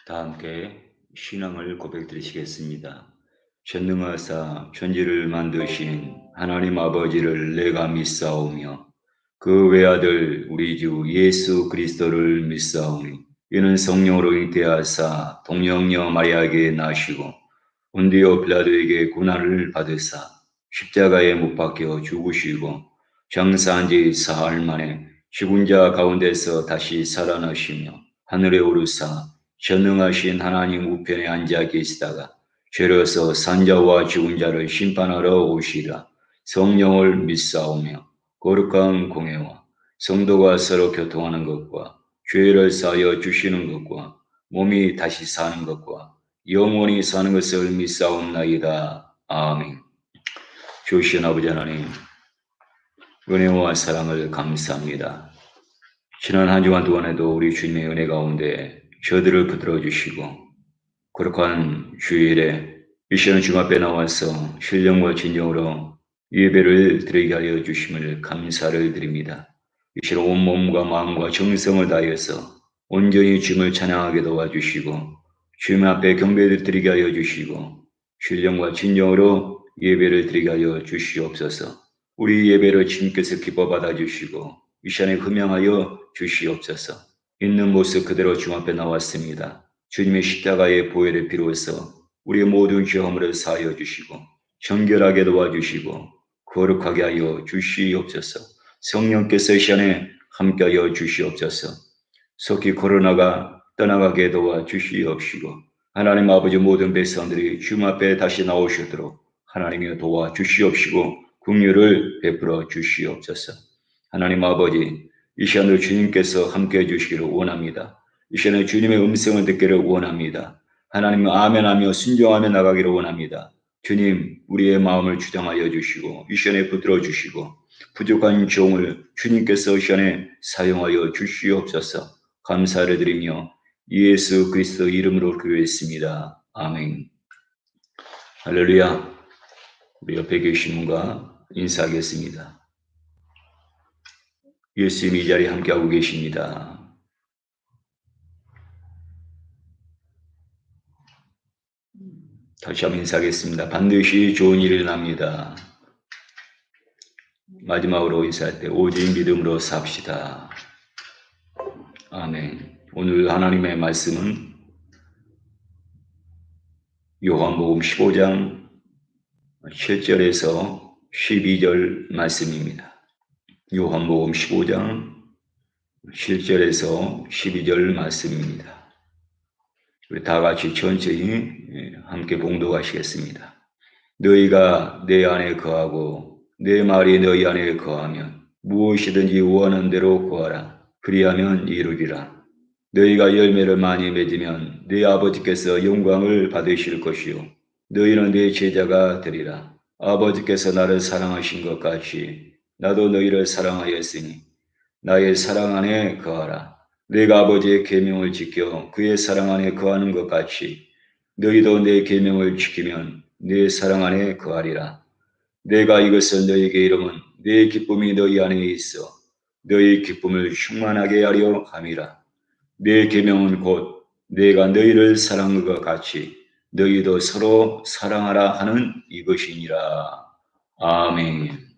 다 함께 신앙을 고백드리시겠습니다. 전능하사 천지를 만드신 하나님 아버지를 내가 믿사오며 그 외아들 우리 주 예수 그리스도를 믿사오니 이는 성령으로 잉태하사 동정녀 마리아에게 나시고 본디오 빌라도에게 고난을 받으사 십자가에 못 박혀 죽으시고 장사한 지 사흘 만에 죽은 자 가운데서 다시 살아나시며 하늘에 오르사 전능하신 하나님 우편에 앉아 계시다가 죄로서 산자와 죽은 자를 심판하러 오시리라. 성령을 믿사오며 거룩한 공회와 성도가 서로 교통하는 것과 죄를 사하여 주시는 것과 몸이 다시 사는 것과 영원히 사는 것을 믿사옵나이다. 아멘. 주신 아버지 하나님, 은혜와 사랑을 감사합니다. 지난 한 주간 동안에도 우리 주님의 은혜 가운데 저들을 붙들어 주시고 거룩한 주일에 이 시간 주님 앞에 나와서 신령과 진정으로 예배를 드리게 하여 주심을 감사를 드립니다. 이 시간 온몸과 마음과 정성을 다해서 온전히 주님을 찬양하게 도와주시고 주님 앞에 경배를 드리게 하여 주시고 신령과 진정으로 예배를 드리게 하여 주시옵소서. 우리 예배를 주님께서 기뻐 받아주시고 이 시간에 흠양하여 주시옵소서. 있는 모습 그대로 주님 앞에 나왔습니다. 주님의 십자가의 보혈을 비로소 우리의 모든 죄 허물을 사하여 주시고 정결하게 도와주시고 거룩하게 하여 주시옵소서. 성령께서 이 시간에 함께하여 주시옵소서. 속히 코로나가 떠나가게 도와주시옵시고 하나님 아버지 모든 백성들이 주님 앞에 다시 나오시도록 하나님이 도와주시옵시고 긍휼을 베풀어 주시옵소서. 하나님 아버지, 이 시간을 주님께서 함께해 주시기를 원합니다. 이 시간에 주님의 음성을 듣기를 원합니다. 하나님 아멘하며 순종하며 나가기를 원합니다. 주님, 우리의 마음을 주장하여 주시고 이 시간에 붙들어 주시고 부족한 종을 주님께서 이 시간에 사용하여 주시옵소서. 감사를 드리며 예수 그리스도 이름으로 기도했습니다. 아멘. 할렐루야. 우리 옆에 계신 분과 인사하겠습니다. 예수님 이 자리에 함께하고 계십니다. 다시 한번 인사하겠습니다. 반드시 좋은 일이 납니다. 마지막으로 인사할 때 오직 믿음으로 삽시다. 아멘. 오늘 하나님의 말씀은 요한복음 15장 7절에서 12절 말씀입니다. 요한복음 15장 7절에서 12절 말씀입니다. 우리 다 같이 천천히 함께 봉독하시겠습니다. 너희가 내 안에 거하고 내 말이 너희 안에 거하면 무엇이든지 원하는 대로 구하라. 그리하면 이루리라. 너희가 열매를 많이 맺으면 네 아버지께서 영광을 받으실 것이요 너희는 내 제자가 되리라. 아버지께서 나를 사랑하신 것 같이 나도 너희를 사랑하였으니 나의 사랑 안에 거하라. 내가 아버지의 계명을 지켜 그의 사랑 안에 거하는 것 같이 너희도 내 계명을 지키면 내 사랑 안에 거하리라. 내가 이것을 너희에게 이름은 내 기쁨이 너희 안에 있어 너희 기쁨을 충만하게 하려 함이라. 내 계명은 곧 내가 너희를 사랑한 것 같이 너희도 서로 사랑하라 하는 이것이니라. 아멘.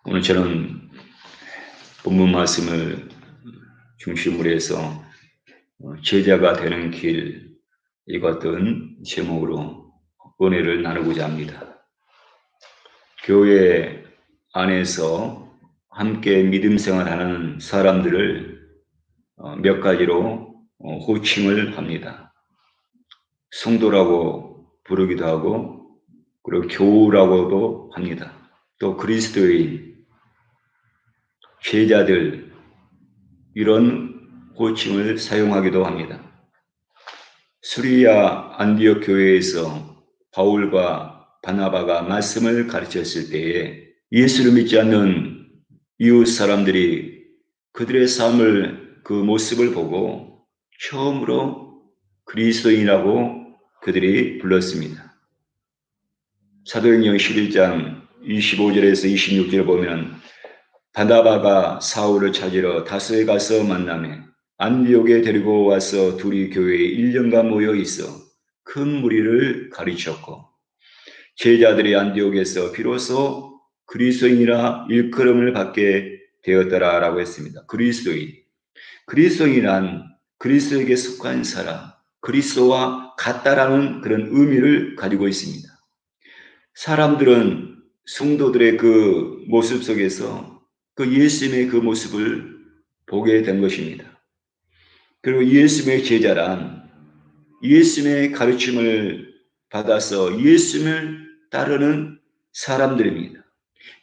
오늘 저는 본문 말씀을 중심으로 해서 제자가 되는 길 이것은 제목으로 은혜를 나누고자 합니다. 교회 안에서 함께 믿음 생활하는 사람들을 몇 가지로 호칭을 합니다. 성도라고 부르기도 하고 그리고 교우라고도 합니다. 또 그리스도인, 제자들 이런 호칭을 사용하기도 합니다. 수리아 안디옥 교회에서 바울과 바나바가 말씀을 가르쳤을 때에 예수를 믿지 않는 이웃 사람들이 그들의 삶을 그 모습을 보고 처음으로 그리스도인이라고 그들이 불렀습니다. 사도행전 11장 25절에서 26절에 보면 바나바가 사울을 찾으러 다소에 가서 만나매 안디옥에 데리고 와서 둘이 교회에 1년간 모여 있어 큰 무리를 가르쳤고 제자들이 안디옥에서 비로소 그리스도인이라 일컬음을 받게 되었더라라고 했습니다. 그리스도인이란 그리스도에게 속한 사람, 그리스도와 같다라는 그런 의미를 가지고 있습니다. 사람들은 성도들의 그 모습 속에서 그 예수님의 그 모습을 보게 된 것입니다. 그리고 예수님의 제자란 예수님의 가르침을 받아서 예수님을 따르는 사람들입니다.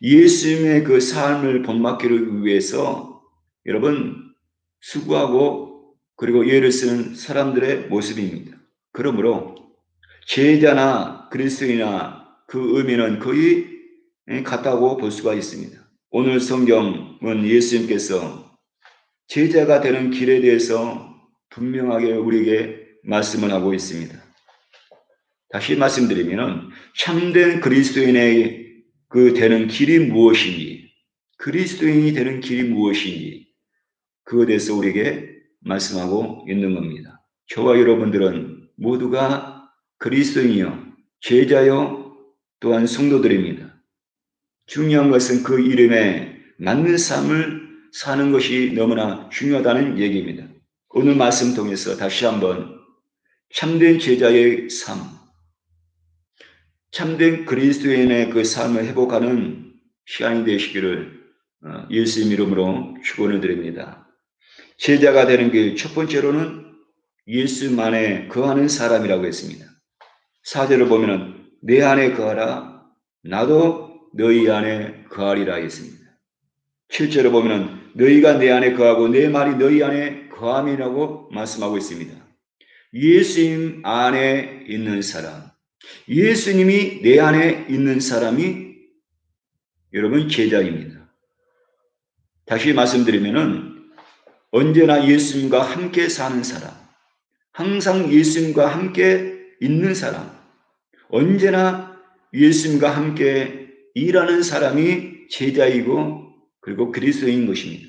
예수님의 그 삶을 본받기를 위해서 여러분 수고하고 그리고 예를 쓰는 사람들의 모습입니다. 그러므로 제자나 그리스도인이나 그 의미는 거의 같다고 볼 수가 있습니다. 오늘 성경은 예수님께서 제자가 되는 길에 대해서 분명하게 우리에게 말씀을 하고 있습니다. 다시 말씀드리면 참된 그리스도인의 그 되는 길이 무엇인지, 그리스도인이 되는 길이 무엇인지 그것에 대해서 우리에게 말씀하고 있는 겁니다. 저와 여러분들은 모두가 그리스도인이요, 제자요, 또한 성도들입니다. 중요한 것은 그 이름에 맞는 삶을 사는 것이 너무나 중요하다는 얘기입니다. 오늘 말씀 통해서 다시 한번 참된 제자의 삶, 참된 그리스도인의 그 삶을 회복하는 시간이 되시기를 예수님 이름으로 축원을 드립니다. 제자가 되는 게 첫 번째로는 예수 안에 거하는 사람이라고 했습니다. 4절을 보면 내 안에 거하라 나도 너희 안에 거하리라 했습니다. 7절을 보면 너희가 내 안에 거하고 내 말이 너희 안에 거함이라고 말씀하고 있습니다. 예수님 안에 있는 사람, 예수님이 내 안에 있는 사람이 여러분 제자입니다. 다시 말씀드리면은 언제나 예수님과 함께 사는 사람, 항상 예수님과 함께 있는 사람, 언제나 예수님과 함께 일하는 사람이 제자이고 그리고 그리스도인 것입니다.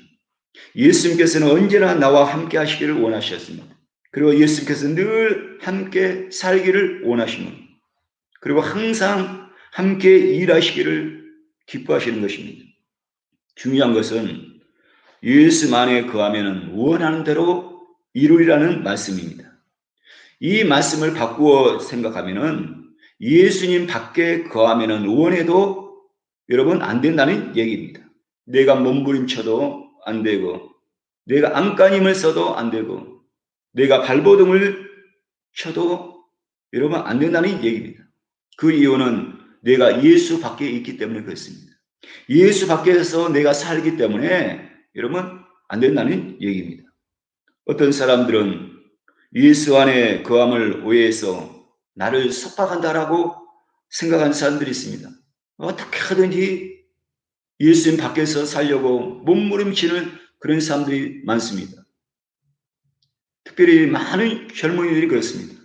예수님께서는 언제나 나와 함께 하시기를 원하셨습니다. 그리고 예수님께서 늘 함께 살기를 원하십니다. 그리고 항상 함께 일하시기를 기뻐하시는 것입니다. 중요한 것은 예수 안에 거하면 원하는 대로 이루리라는 말씀입니다. 이 말씀을 바꾸어 생각하면 예수님 밖에 거하면 원해도 여러분 안 된다는 얘기입니다. 내가 몸부림쳐도 안 되고 내가 안간힘을 써도 안 되고 내가 발버둥을 쳐도 여러분 안 된다는 얘기입니다. 그 이유는 내가 예수 밖에 있기 때문에 그렇습니다. 예수 밖에서 내가 살기 때문에 여러분 안 된다는 얘기입니다. 어떤 사람들은 예수 안에 거함을 오해해서 나를 속박한다라고 생각하는 사람들이 있습니다. 어떻게 하든지 예수님 밖에서 살려고 몸부림치는 그런 사람들이 많습니다. 특별히 많은 젊은이들이 그렇습니다.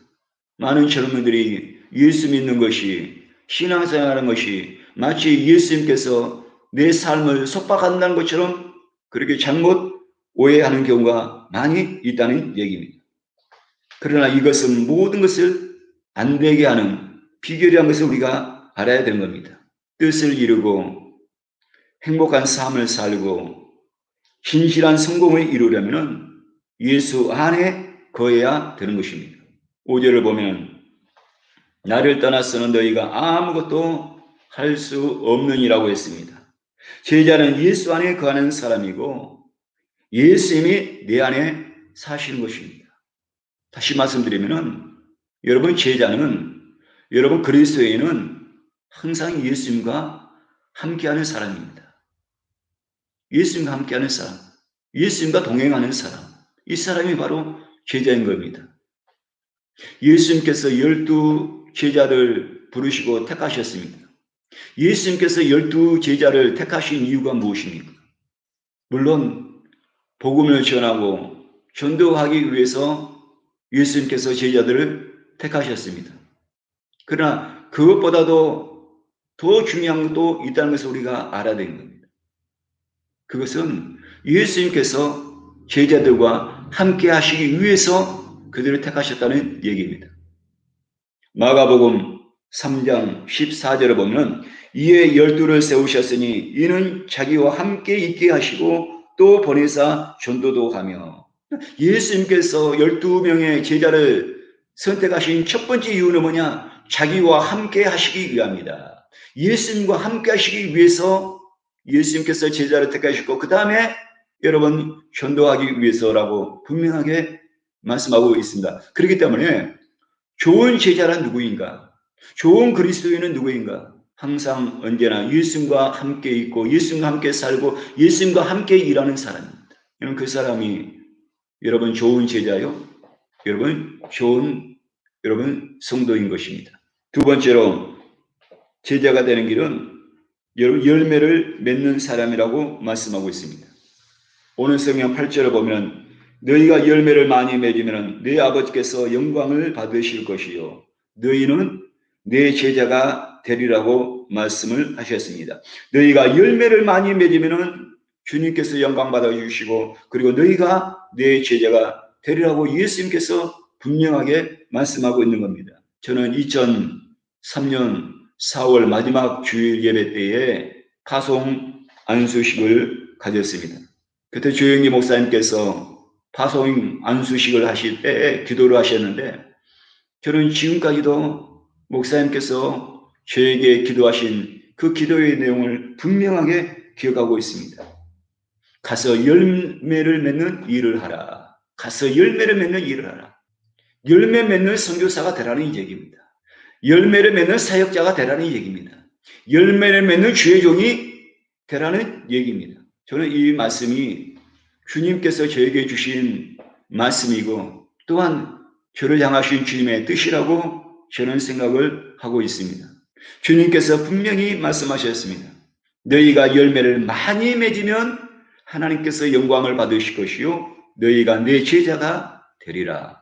많은 젊은이들이 예수 믿는 것이 신앙생활하는 것이 마치 예수님께서 내 삶을 속박한다는 것처럼 그렇게 잘못 오해하는 경우가 많이 있다는 얘기입니다. 그러나 이것은 모든 것을 안 되게 하는 비결이라는 것을 우리가 알아야 되는 겁니다. 뜻을 이루고 행복한 삶을 살고 진실한 성공을 이루려면 예수 안에 거해야 되는 것입니다. 5절을 보면 나를 떠나서는 너희가 아무것도 할 수 없느니라고 했습니다. 제자는 예수 안에 거하는 사람이고 예수님이 내 안에 사시는 것입니다. 다시 말씀드리면 여러분 제자는 여러분 그리스도인은 항상 예수님과 함께하는 사람입니다. 예수님과 함께하는 사람, 예수님과 동행하는 사람, 이 사람이 바로 제자인 겁니다. 예수님께서 12 제자를 부르시고 택하셨습니다. 예수님께서 12 제자를 택하신 이유가 무엇입니까? 물론 복음을 전하고 전도하기 위해서 예수님께서 제자들을 택하셨습니다. 그러나 그것보다도 더 중요한 것도 있다는 것을 우리가 알아야 되는 겁니다. 그것은 예수님께서 제자들과 함께 하시기 위해서 그들을 택하셨다는 얘기입니다. 마가복음 3장 14절을 보면 이에 12를 세우셨으니 이는 자기와 함께 있게 하시고 또 보내사 전도도 하며, 예수님께서 12명의 제자를 선택하신 첫 번째 이유는 뭐냐? 자기와 함께 하시기 위함이다. 예수님과 함께 하시기 위해서 예수님께서 제자를 택하셨고 그 다음에 여러분 전도하기 위해서라고 분명하게 말씀하고 있습니다. 그렇기 때문에 좋은 제자란 누구인가? 좋은 그리스도인은 누구인가? 항상 언제나 예수님과 함께 있고 예수님과 함께 살고 예수님과 함께 일하는 사람입니다. 여러분 그 사람이 여러분 좋은 제자요? 여러분 좋은 성도인 것입니다. 두 번째로 제자가 되는 길은 여러분 열매를 맺는 사람이라고 말씀하고 있습니다. 오늘 성경 8절을 보면 너희가 열매를 많이 맺으면 네 아버지께서 영광을 받으실 것이요 너희는 내 제자가 되리라고 말씀을 하셨습니다. 너희가 열매를 많이 맺으면 주님께서 영광 받아주시고 그리고 너희가 내 제자가 되리라고 예수님께서 분명하게 말씀하고 있는 겁니다. 저는 2003년 4월 마지막 주일 예배 때에 파송 안수식을 가졌습니다. 그때 조영기 목사님께서 파송 안수식을 하실 때 기도를 하셨는데 저는 지금까지도 목사님께서 저에게 기도하신 그 기도의 내용을 분명하게 기억하고 있습니다. 가서 열매를 맺는 일을 하라. 가서 열매를 맺는 일을 하라. 열매 맺는 선교사가 되라는 얘기입니다. 열매를 맺는 사역자가 되라는 얘기입니다. 열매를 맺는 주의 종이 되라는 얘기입니다. 저는 이 말씀이 주님께서 저에게 주신 말씀이고 또한 저를 향하신 주님의 뜻이라고 저는 생각을 하고 있습니다. 주님께서 분명히 말씀하셨습니다. 너희가 열매를 많이 맺으면 하나님께서 영광을 받으실 것이요 너희가 내 제자가 되리라.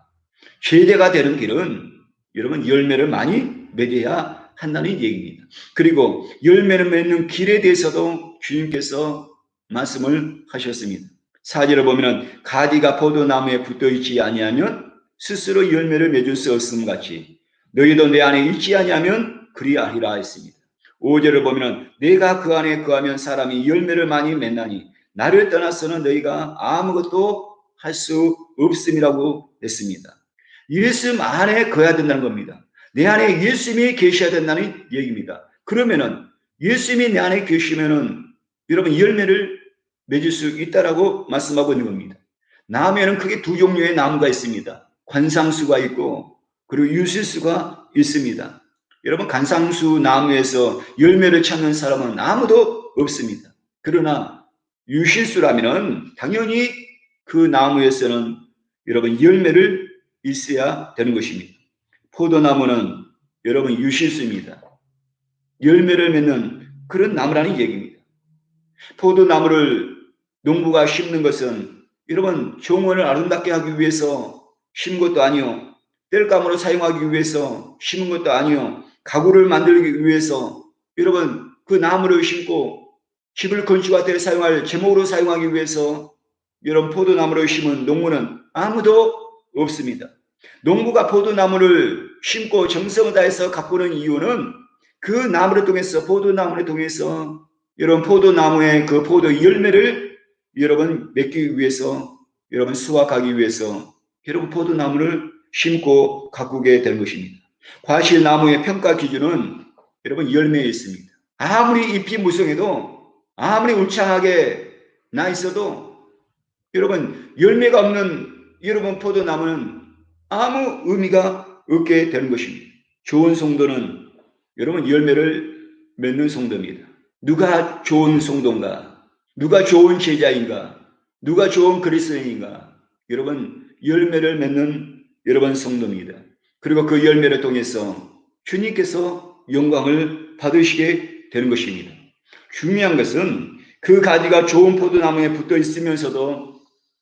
제자가 되는 길은 여러분 열매를 많이 맺어야 한다는 얘기입니다. 그리고 열매를 맺는 길에 대해서도 주님께서 말씀을 하셨습니다. 4절을 보면 가지가 포도나무에 붙어있지 아니하면 스스로 열매를 맺을 수 없음 같이 너희도 내 안에 있지 아니하면 그리하리라 했습니다. 5절을 보면 내가 그 안에 거하면 사람이 열매를 많이 맺나니 나를 떠나서는 너희가 아무것도 할 수 없음이라고 했습니다. 예수님 안에 거해야 된다는 겁니다. 내 안에 예수님이 계셔야 된다는 얘기입니다. 그러면은 예수님이 내 안에 계시면은 여러분 열매를 맺을 수 있다라고 말씀하고 있는 겁니다. 나무에는 크게 두 종류의 나무가 있습니다. 관상수가 있고 그리고 유실수가 있습니다. 여러분 관상수 나무에서 열매를 찾는 사람은 아무도 없습니다. 그러나 유실수라면은 당연히 그 나무에서는 여러분 열매를 있어야 되는 것입니다. 포도나무는 여러분 유실수입니다. 열매를 맺는 그런 나무라는 얘기입니다. 포도나무를 농부가 심는 것은 여러분 정원을 아름답게 하기 위해서 심은 것도 아니요. 땔감으로 사용하기 위해서 심은 것도 아니요. 가구를 만들기 위해서 여러분 그 나무를 심고 집을 건축할 때 사용할 제목으로 사용하기 위해서 여러분 포도나무를 심은 농부는 아무도 없습니다. 농부가 포도나무를 심고 정성을 다해서 가꾸는 이유는 그 나무를 통해서 포도나무를 통해서 여러분 포도나무의 그 포도 열매를 여러분 맺기 위해서 여러분 수확하기 위해서 여러분 포도나무를 심고 가꾸게 되는 것입니다. 과실나무의 평가 기준은 여러분 열매에 있습니다. 아무리 잎이 무성해도 아무리 울창하게 나 있어도 여러분 열매가 없는 여러분 포도나무는 아무 의미가 없게 되는 것입니다. 좋은 성도는 여러분 열매를 맺는 성도입니다. 누가 좋은 성도인가? 누가 좋은 제자인가? 누가 좋은 그리스도인가? 여러분 열매를 맺는 여러분 성도입니다. 그리고 그 열매를 통해서 주님께서 영광을 받으시게 되는 것입니다. 중요한 것은 그 가지가 좋은 포도나무에 붙어 있으면서도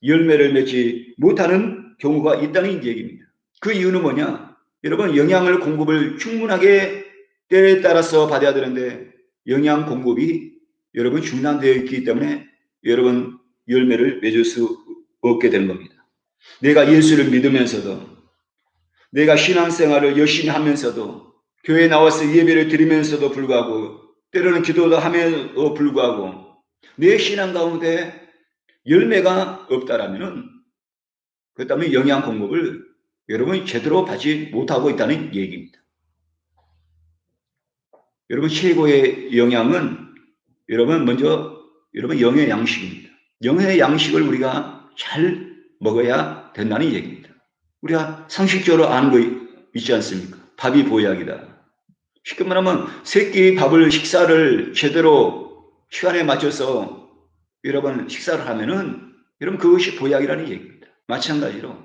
열매를 맺지 못하는 경우가 있다는 얘기입니다. 그 이유는 뭐냐? 여러분 영양을 공급을 충분하게 때에 따라서 받아야 되는데 영양 공급이 여러분 중단되어 있기 때문에 여러분 열매를 맺을 수 없게 되는 겁니다. 내가 예수를 믿으면서도, 내가 신앙생활을 열심히 하면서도, 교회에 나와서 예배를 드리면서도 불구하고, 때로는 기도도 하면서도 불구하고 내 신앙 가운데 열매가 없다라면은, 그렇다면 영양 공급을 여러분이 제대로 받지 못하고 있다는 얘기입니다. 여러분 최고의 영양은 여러분 먼저 여러분 영의 양식입니다. 영의 양식을 우리가 잘 먹어야 된다는 얘기입니다. 우리가 상식적으로 아는 거 있지 않습니까? 밥이 보약이다. 쉽게 말하면 세끼 밥을 식사를 제대로 시간에 맞춰서 여러분 식사를 하면은 여러분 그것이 보약이라는 얘기입니다. 마찬가지로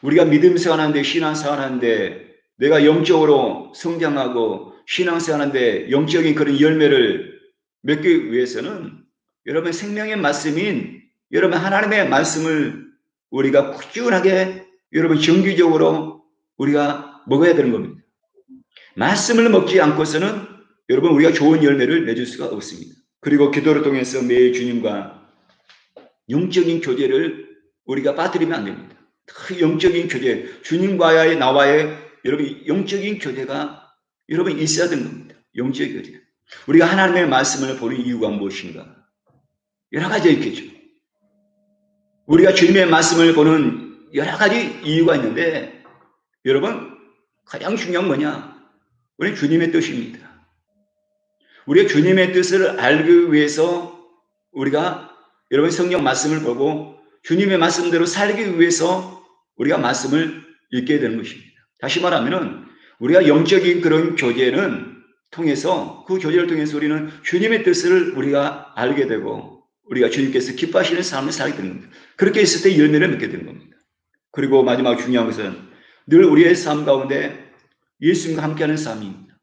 우리가 믿음 생활하는데 신앙생활 하는데 내가 영적으로 성장하고 신앙생활하는데 영적인 그런 열매를 맺기 위해서는 여러분 생명의 말씀인 여러분 하나님의 말씀을 우리가 꾸준하게 여러분 정기적으로 우리가 먹어야 되는 겁니다. 말씀을 먹지 않고서는 여러분 우리가 좋은 열매를 맺을 수가 없습니다. 그리고 기도를 통해서 매일 주님과 영적인 교제를 우리가 빠뜨리면 안 됩니다. 영적인 교제, 주님과의 나와의 여러분 영적인 교제가 여러분 있어야 되는 겁니다. 영적인 교제. 우리가 하나님의 말씀을 보는 이유가 무엇인가? 여러 가지 있겠죠. 우리가 주님의 말씀을 보는 여러 가지 이유가 있는데 여러분 가장 중요한 뭐냐? 우리 주님의 뜻입니다. 우리가 주님의 뜻을 알기 위해서 우리가 여러분 성경 말씀을 보고 주님의 말씀대로 살기 위해서 우리가 말씀을 읽게 되는 것입니다. 다시 말하면은 우리가 영적인 그런 교제는 통해서 그 교제를 통해서 우리는 주님의 뜻을 우리가 알게 되고 우리가 주님께서 기뻐하시는 삶을 살게 되는 겁니다. 그렇게 있을 때 열매를 맺게 되는 겁니다. 그리고 마지막 중요한 것은 늘 우리의 삶 가운데 예수님과 함께하는 삶입니다.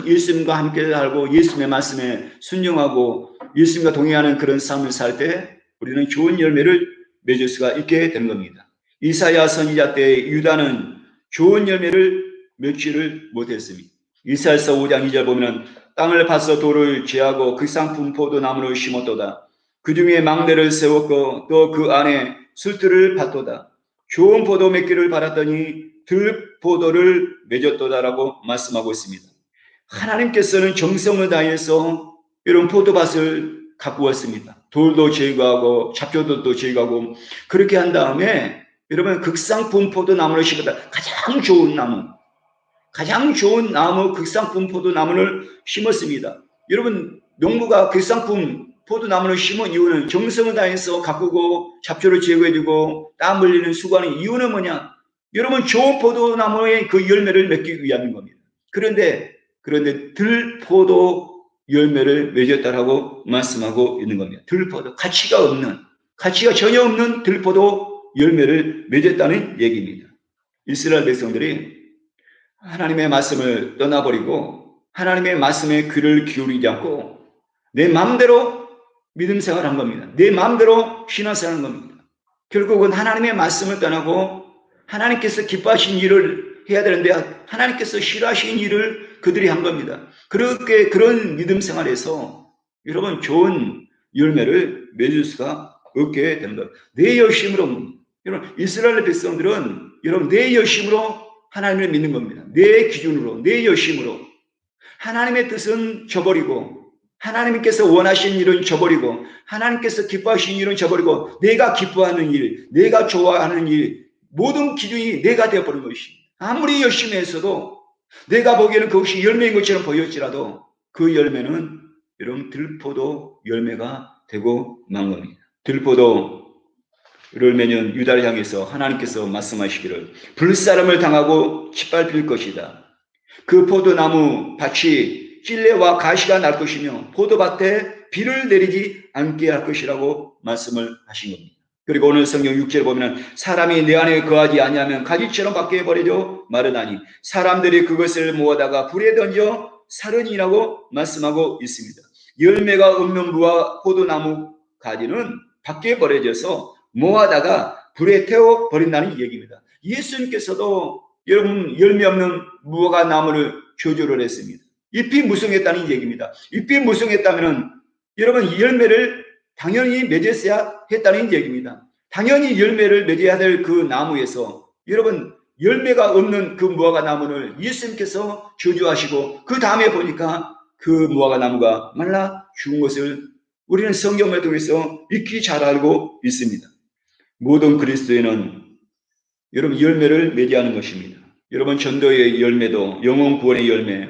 예수님과 함께 살고 예수님의 말씀에 순종하고 예수님과 동행하는 그런 삶을 살 때 우리는 좋은 열매를 맺을 수가 있게 되는 겁니다. 이사야 선지자 때 유다는 좋은 열매를 맺지를 못했습니다. 이사야서 5장 2절 보면 땅을 파서 돌을 제하고 그 상품 포도나무를 심었도다. 그 중에 망대를 세웠고 또 그 안에 술들을 밭도다. 좋은 포도 맺기를 바랐더니 들포도를 맺었도다라고 말씀하고 있습니다. 하나님께서는 정성을 다해서 이런 포도밭을 가꾸었습니다. 돌도 제거하고 잡초들도 제거하고 그렇게 한 다음에 여러분 극상품 포도나무를 심었다. 가장 좋은 나무 극상품 포도나무를 심었습니다. 여러분 농부가 극상품 포도나무를 심은 이유는 정성을 다해서 가꾸고 잡초를 제거해주고 땀 흘리는 수고하는 이유는 뭐냐? 여러분 좋은 포도나무의 그 열매를 맺기 위한 겁니다. 그런데 들포도 열매를 맺었다라고 말씀하고 있는 겁니다. 들포도 가치가 전혀 없는 들포도 열매를 맺었다는 얘기입니다. 이스라엘 백성들이 하나님의 말씀을 떠나버리고 하나님의 말씀에 귀를 기울이지 않고 내 마음대로 믿음 생활한 겁니다. 내 마음대로 신앙생활한 겁니다. 결국은 하나님의 말씀을 떠나고 하나님께서 기뻐하신 일을 해야 되는데 하나님께서 싫어하신 일을 그들이 한 겁니다. 그렇게 그런 믿음 생활에서 여러분 좋은 열매를 맺을 수가 없게 되는 겁니다. 내 열심으로 여러분 이스라엘 백성들은 여러분 내 열심으로 하나님을 믿는 겁니다. 내 기준으로 내 열심으로 하나님의 뜻은 저버리고 하나님께서 원하신 일은 저버리고 하나님께서 기뻐하신 일은 저버리고 내가 기뻐하는 일, 내가 좋아하는 일 모든 기준이 내가 되어버린 것입니다. 아무리 열심히 했어도 내가 보기에는 그것이 열매인 것처럼 보였지라도 그 열매는 여러분 들포도 열매가 되고 만 겁니다. 들포도를 매년 유다를 향해서 하나님께서 말씀하시기를 불사름을 당하고 짓밟힐 것이다. 그 포도나무 밭이 찔레와 가시가 날 것이며 포도밭에 비를 내리지 않게 할 것이라고 말씀을 하신 겁니다. 그리고 오늘 성경 6절에 보면 사람이 내 안에 거하지 아니하면 가지처럼 밖에 버려져 마르나니 사람들이 그것을 모아다가 불에 던져 사르니라고 말씀하고 있습니다. 열매가 없는 무화 포도나무 가지는 밖에 버려져서 모아다가 불에 태워 버린다는 얘기입니다. 예수님께서도 여러분 열매 없는 무화과 나무를 조절을 했습니다. 잎이 무성했다는 얘기입니다. 잎이 무성했다면 여러분 열매를 당연히 맺었어야 했다는 얘기입니다. 당연히 열매를 맺어야 될 그 나무에서 여러분 열매가 없는 그 무화과 나무를 예수님께서 저주하시고 그 다음에 보니까 그 무화과 나무가 말라 죽은 것을 우리는 성경을 통해서 익히 잘 알고 있습니다. 모든 그리스도인은 여러분 열매를 맺어야 하는 것입니다. 여러분 전도의 열매도 영혼 구원의 열매,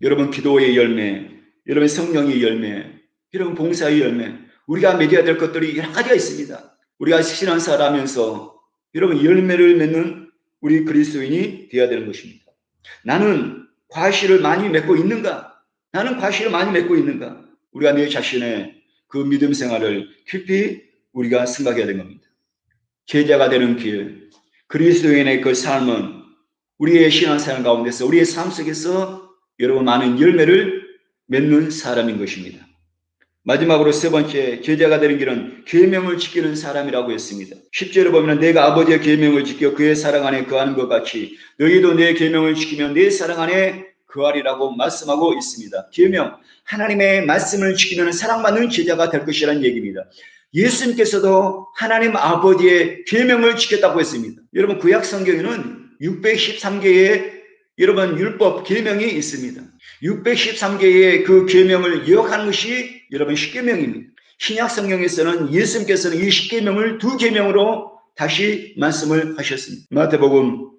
여러분 기도의 열매, 여러분 성령의 열매, 여러분 봉사의 열매, 우리가 맺어야 될 것들이 여러 가지가 있습니다. 우리가 신앙사라면서 여러분 열매를 맺는 우리 그리스도인이 되어야 되는 것입니다. 나는 과실을 많이 맺고 있는가? 나는 과실을 많이 맺고 있는가? 우리가 내 자신의 그 믿음 생활을 깊이 우리가 생각해야 되는 겁니다. 제자가 되는 길, 그리스도인의 그 삶은 우리의 신앙생활 가운데서 우리의 삶 속에서 여러분 많은 열매를 맺는 사람인 것입니다. 마지막으로 세 번째, 제자가 되는 길은 계명을 지키는 사람이라고 했습니다. 10절에 보면 내가 아버지의 계명을 지켜 그의 사랑 안에 거하는 것 같이 너희도 내 계명을 지키면 내 사랑 안에 거하리라고 말씀하고 있습니다. 계명, 하나님의 말씀을 지키면 사랑받는 제자가 될 것이라는 얘기입니다. 예수님께서도 하나님 아버지의 계명을 지켰다고 했습니다. 여러분 구약 성경에는 613개의 여러분 율법 계명이 있습니다. 613개의 그 계명을 기억하는 것이 여러분 십계명입니다. 신약 성경에서는 예수님께서는 이 십계명을 두 계명으로 다시 말씀을 하셨습니다. 마태복음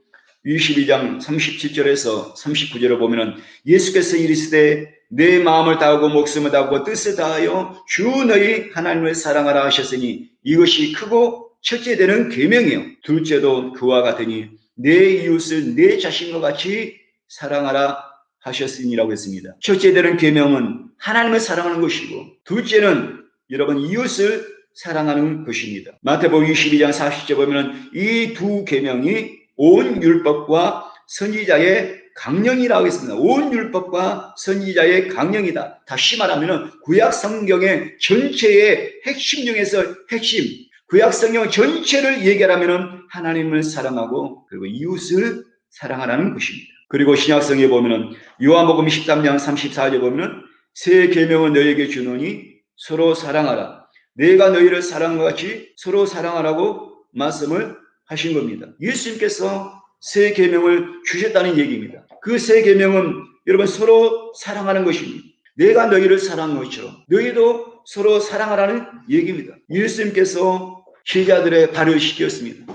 22장 37절에서 39절을 보면은 예수께서 이르시되 내 마음을 다하고 목숨을 다하고 뜻을 다하여 주 너희 하나님을 사랑하라 하셨으니 이것이 크고 첫째 되는 계명이요 둘째도 그와 같으니 내 이웃을 내 자신과 같이 사랑하라 하셨으니라고 했습니다. 첫째 되는 계명은 하나님을 사랑하는 것이고 둘째는 여러분 이웃을 사랑하는 것입니다. 마태복음 22장 40절 보면 이 두 계명이 온 율법과 선지자의 강령이라고 했습니다. 온 율법과 선지자의 강령이다. 다시 말하면 구약 성경의 전체의 핵심 중에서 핵심, 구약 성경 전체를 얘기하면 하나님을 사랑하고 그리고 이웃을 사랑하라는 것입니다. 그리고 신약성에 보면은 요한복음 13장 34절에 보면은 새 계명은 너희에게 주노니 서로 사랑하라. 내가 너희를 사랑한 것 같이 서로 사랑하라고 말씀을 하신 겁니다. 예수님께서 새 계명을 주셨다는 얘기입니다. 그 새 계명은 여러분 서로 사랑하는 것입니다. 내가 너희를 사랑한 것처럼 너희도 서로 사랑하라는 얘기입니다. 예수님께서 제자들의 발을 씻겼습니다.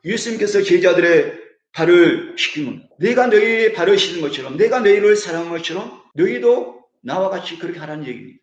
예수님께서 제자들의 발을 씻긴 겁니다. 내가 너희의 발을 씻은 것처럼 내가 너희를 사랑한 것처럼 너희도 나와 같이 그렇게 하라는 얘기입니다.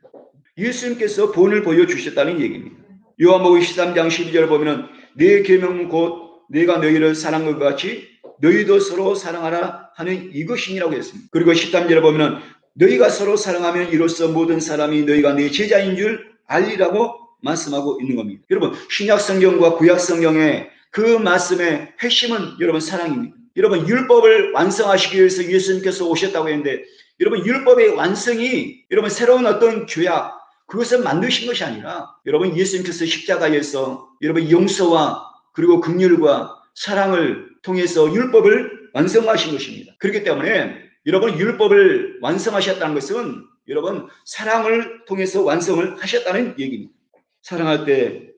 예수님께서 본을 보여주셨다는 얘기입니다. 요한복음 13장 12절을 보면 내 계명은 곧 내가 너희를 사랑한 것 같이 너희도 서로 사랑하라 하는 이것이니라고 했습니다. 그리고 13절에 보면 너희가 서로 사랑하면 이로써 모든 사람이 너희가 내 제자인 줄 알리라고 말씀하고 있는 겁니다. 여러분 신약 성경과 구약 성경의 그 말씀의 핵심은 여러분 사랑입니다. 여러분 율법을 완성하시기 위해서 예수님께서 오셨다고 했는데 여러분 율법의 완성이 여러분 새로운 어떤 죄악 그것을 만드신 것이 아니라 여러분 예수님께서 십자가에서 여러분 용서와 그리고 긍휼과 사랑을 통해서 율법을 완성하신 것입니다. 그렇기 때문에 여러분 율법을 완성하셨다는 것은 여러분 사랑을 통해서 완성을 하셨다는 얘기입니다. 사랑할 때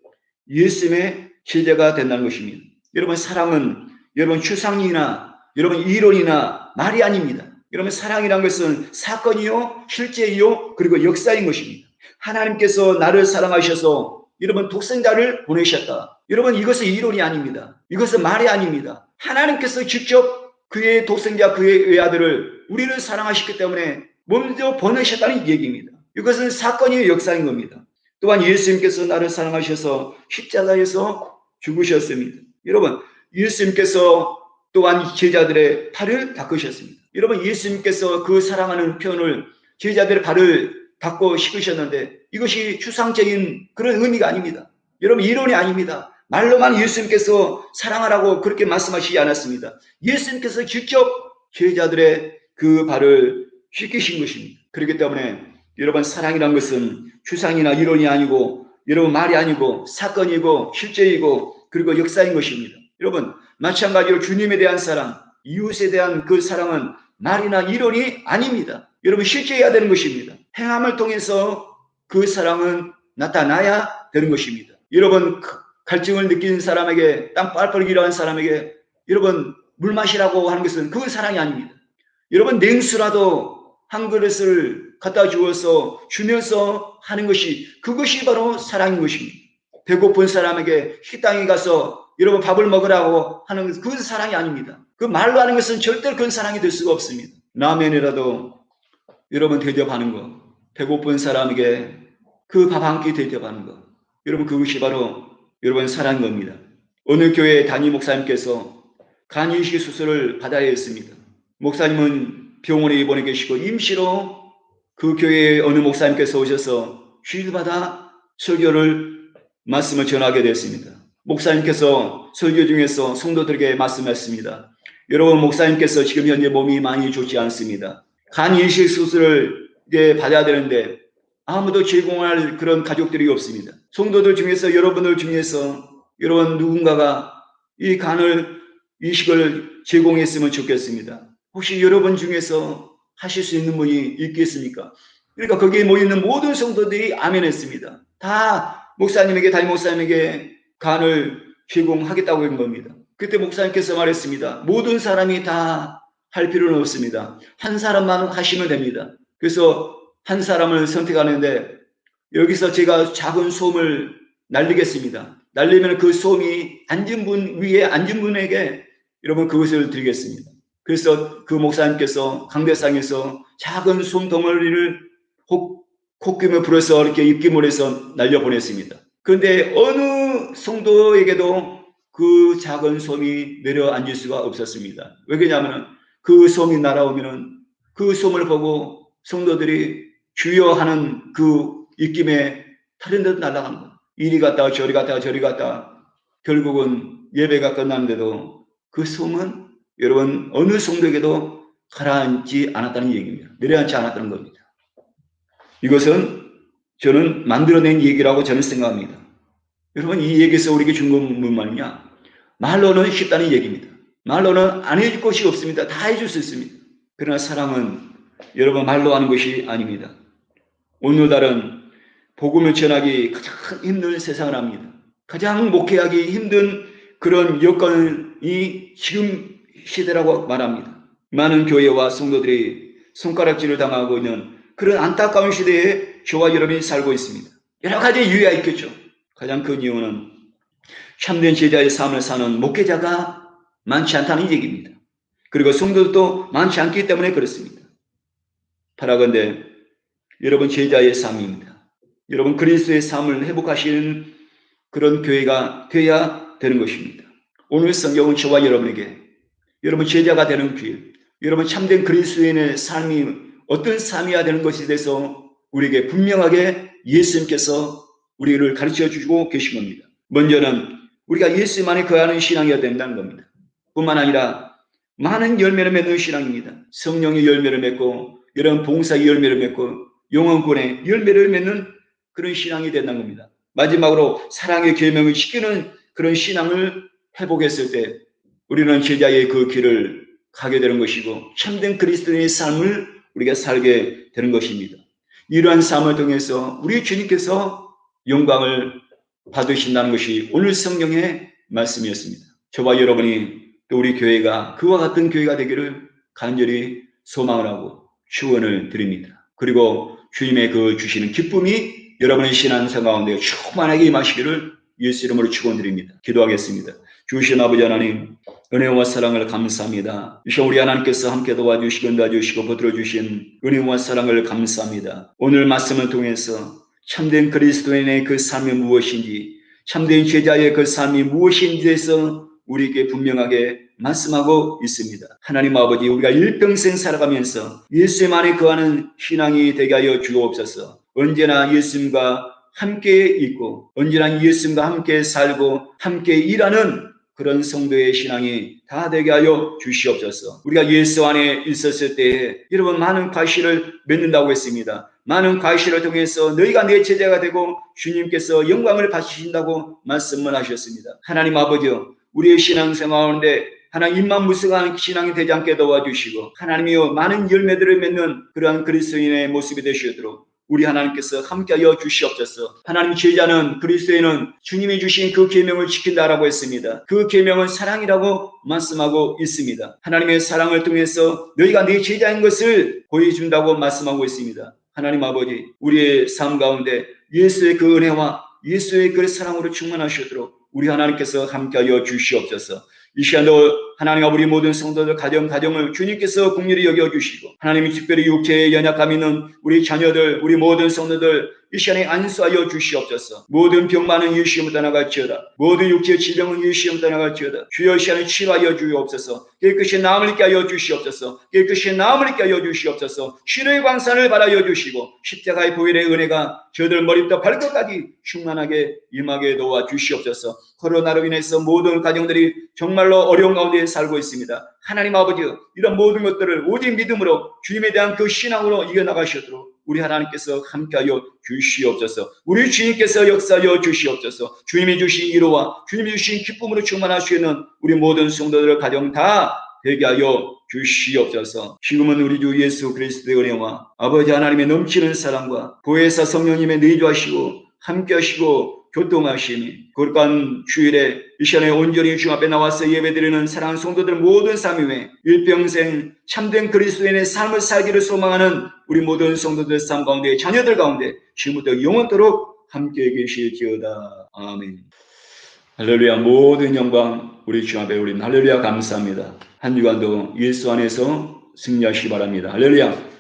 예수님의 제자가 된다는 것입니다. 여러분 사랑은 여러분 추상이나 여러분 이론이나 말이 아닙니다. 여러분 사랑이란 것은 사건이요 실제이요 그리고 역사인 것입니다. 하나님께서 나를 사랑하셔서 여러분 독생자를 보내셨다. 여러분 이것은 이론이 아닙니다. 이것은 말이 아닙니다. 하나님께서 직접 그의 독생자 그의 외아들을 우리를 사랑하셨기 때문에 먼저 보내셨다는 얘기입니다. 이것은 사건이요 역사인 겁니다. 또한 예수님께서 나를 사랑하셔서 십자가에서 죽으셨습니다. 여러분 예수님께서 또한 제자들의 발을 닦으셨습니다. 여러분 예수님께서 그 사랑하는 표현을 제자들의 발을 닦고 씻으셨는데 이것이 추상적인 그런 의미가 아닙니다. 여러분 이론이 아닙니다. 말로만 예수님께서 사랑하라고 그렇게 말씀하시지 않았습니다. 예수님께서 직접 제자들의 그 발을 씻기신 것입니다. 그렇기 때문에 여러분 사랑이란 것은 추상이나 이론이 아니고 여러분 말이 아니고 사건이고 실제이고 그리고 역사인 것입니다. 여러분 마찬가지로 주님에 대한 사랑, 이웃에 대한 그 사랑은 말이나 이론이 아닙니다. 여러분 실제해야 되는 것입니다. 행함을 통해서 그 사랑은 나타나야 되는 것입니다. 여러분 갈증을 느끼는 사람에게, 땀 뻘뻘 일어난 사람에게 여러분 물 마시라고 하는 것은 그건 사랑이 아닙니다. 여러분 냉수라도 한 그릇을 갖다 주어서 주면서 하는 것이, 그것이 바로 사랑인 것입니다. 배고픈 사람에게 식당에 가서 여러분 밥을 먹으라고 하는 것은 그건 사랑이 아닙니다. 그 말로 하는 것은 절대로 그런 사랑이 될 수가 없습니다. 라면이라도 여러분 대접하는 것, 배고픈 사람에게 그 밥 한 끼 대접하는 것, 여러분 그것이 바로 여러분 사랑인 겁니다. 어느 교회 담임 목사님께서 간 이식 수술을 받아야 했습니다. 목사님은 병원에 입원해 계시고 임시로 그 교회에 어느 목사님께서 오셔서 휴일마다 설교를 말씀을 전하게 됐습니다. 목사님께서 설교 중에서 성도들에게 말씀했습니다. 여러분 목사님께서 지금 현재 몸이 많이 좋지 않습니다. 간 이식 수술을 받아야 되는데 아무도 제공할 그런 가족들이 없습니다. 성도들 중에서 여러분들 중에서 여러분 누군가가 이 간을 이식을 제공했으면 좋겠습니다. 혹시 여러분 중에서 하실 수 있는 분이 있겠습니까? 그러니까 거기에 모여있는 모든 성도들이 아멘 했습니다. 다 목사님에게, 담임 목사님에게 간을 제공하겠다고 한 겁니다. 그때 목사님께서 말했습니다. 모든 사람이 다 할 필요는 없습니다. 한 사람만 하시면 됩니다. 그래서 한 사람을 선택하는데 여기서 제가 작은 솜을 날리겠습니다. 날리면 그 솜이 앉은 분 위에 앉은 분에게 여러분 그것을 드리겠습니다. 그래서 그 목사님께서 강대상에서 작은 솜 덩어리를 콧김을 불어서 이렇게 입김을해서 날려보냈습니다. 그런데 어느 성도에게도 그 작은 솜이 내려앉을 수가 없었습니다. 왜 그러냐면 그 솜이 날아오면 그 솜을 보고 성도들이 주여 하는 그 입김에 다른 데도 날아간 거예요. 이리 갔다 저리 갔다 저리 갔다 결국은 예배가 끝났는데도 그 솜은 여러분 어느 성도에게도 가라앉지 않았다는 얘기입니다. 내려앉지 않았다는 겁니다. 이것은 저는 만들어낸 얘기라고 저는 생각합니다. 여러분 이 얘기에서 우리에게 준 건 무슨 말이냐? 말로는 쉽다는 얘기입니다. 말로는 안 해줄 것이 없습니다. 다 해줄 수 있습니다. 그러나 사랑은 여러분 말로 하는 것이 아닙니다. 오늘날은 복음을 전하기 가장 힘든 세상을 합니다. 가장 목회하기 힘든 그런 여건이 지금 시대라고 말합니다. 많은 교회와 성도들이 손가락질을 당하고 있는 그런 안타까운 시대에 저와 여러분이 살고 있습니다. 여러 가지 이유가 있겠죠. 가장 큰 이유는 참된 제자의 삶을 사는 목회자가 많지 않다는 얘기입니다. 그리고 성도들도 많지 않기 때문에 그렇습니다. 바라건대 여러분 제자의 삶입니다. 여러분 그리스도의 삶을 회복하시는 그런 교회가 되어야 되는 것입니다. 오늘 성경은 저와 여러분에게 여러분 제자가 되는 길, 여러분 참된 그리스도인의 삶이 어떤 삶이어야 되는 것에 대해서 우리에게 분명하게 예수님께서 우리를 가르쳐 주시고 계신 겁니다. 먼저는 우리가 예수님 안에 거하는 신앙이어야 된다는 겁니다. 뿐만 아니라 많은 열매를 맺는 신앙입니다. 성령의 열매를 맺고 여러분 봉사의 열매를 맺고 영혼권의 열매를 맺는 그런 신앙이 된다는 겁니다. 마지막으로 사랑의 계명을 지키는 그런 신앙을 회복했을 때 우리는 제자의 그 길을 가게 되는 것이고 참된 그리스도인의 삶을 우리가 살게 되는 것입니다. 이러한 삶을 통해서 우리 주님께서 영광을 받으신다는 것이 오늘 성경의 말씀이었습니다. 저와 여러분이 또 우리 교회가 그와 같은 교회가 되기를 간절히 소망을 하고 축원을 드립니다. 그리고 주님의 그 주시는 기쁨이 여러분의 신앙생활 가운데 충만하게 임하시기를 예수 이름으로 축원드립니다. 기도하겠습니다. 주신 아버지 하나님 은혜와 사랑을 감사합니다. 이 시간 우리 하나님께서 함께 도와주시고 도와주시고 붙들어주신 은혜와 사랑을 감사합니다. 오늘 말씀을 통해서 참된 그리스도인의 그 삶이 무엇인지 참된 제자의 그 삶이 무엇인지에 대해서 우리에게 분명하게 말씀하고 있습니다. 하나님 아버지 우리가 일평생 살아가면서 예수님 안에 거하는 신앙이 되게 하여 주옵소서. 언제나 예수님과 함께 있고 언제나 예수님과 함께 살고 함께 일하는 그런 성도의 신앙이 다 되게 하여 주시옵소서. 우리가 예수 안에 있었을 때에 여러분 많은 과실을 맺는다고 했습니다. 많은 과실을 통해서 너희가 내 제자가 되고 주님께서 영광을 받으신다고 말씀을 하셨습니다. 하나님 아버지요 우리의 신앙생활 가운데 하나님 입만무성한 신앙이 되지 않게 도와주시고 하나님이여 많은 열매들을 맺는 그러한 그리스도인의 모습이 되시도록 우리 하나님께서 함께하여 주시옵소서. 하나님 제자는 그리스도인은 주님이 주신 그 계명을 지킨다라고 했습니다. 그 계명은 사랑이라고 말씀하고 있습니다. 하나님의 사랑을 통해서 너희가 내 제자인 것을 보여준다고 말씀하고 있습니다. 하나님 아버지, 우리의 삶 가운데 예수의 그 은혜와 예수의 그 사랑으로 충만하시도록 우리 하나님께서 함께하여 주시옵소서. 이 시간도 하나님과 우리 모든 성도들 가정을 주님께서 긍휼히 여겨주시고 하나님이 특별히 육체에 연약함 있는 우리 자녀들 우리 모든 성도들 이 시간에 안수하여 주시옵소서. 모든 병 많은 예수님 떠나갈지어다. 모든 육체의 질병은 예수님 떠나갈지어다. 주여 이 시간에 치유하여 주옵소서. 깨끗이 나음을 있게 하여 주시옵소서. 깨끗이 나음을 있게 하여 주시옵소서. 신의 광산을 바라여 주시고 십자가의 보혈의 은혜가 저들 머리부터 발끝까지 충만하게 임하게 도와 주시옵소서. 코로나로 인해서 모든 가정들이 정말로 어려운 가운데 살고 있습니다. 하나님 아버지, 이런 모든 것들을 오직 믿음으로 주님에 대한 그 신앙으로 이겨나가시도록 우리 하나님께서 함께하여 주시옵소서. 우리 주님께서 역사하여 주시옵소서. 주님이 주신 위로와 주님이 주신 기쁨으로 충만할 수 있는 우리 모든 성도들 가정 다 되게 하여 주시옵소서. 지금은 우리 주 예수 그리스도의 은혜와 아버지 하나님의 넘치는 사랑과 보혜사 성령님의 내주하시고 함께하시고 교통하시니 거룩한 주일에 이 시간에 온전히 주 앞에 나와서 예배드리는 사랑하는 성도들 모든 삶 위에 일평생 참된 그리스도인의 삶을 살기를 소망하는 우리 모든 성도들 삶 가운데 자녀들 가운데 지금부터 영원토록 함께 계실지어다. 아멘. 할렐루야. 모든 영광 우리 주 앞에 올린 할렐루야. 감사합니다. 한 주간도 예수 안에서 승리하시기 바랍니다. 할렐루야.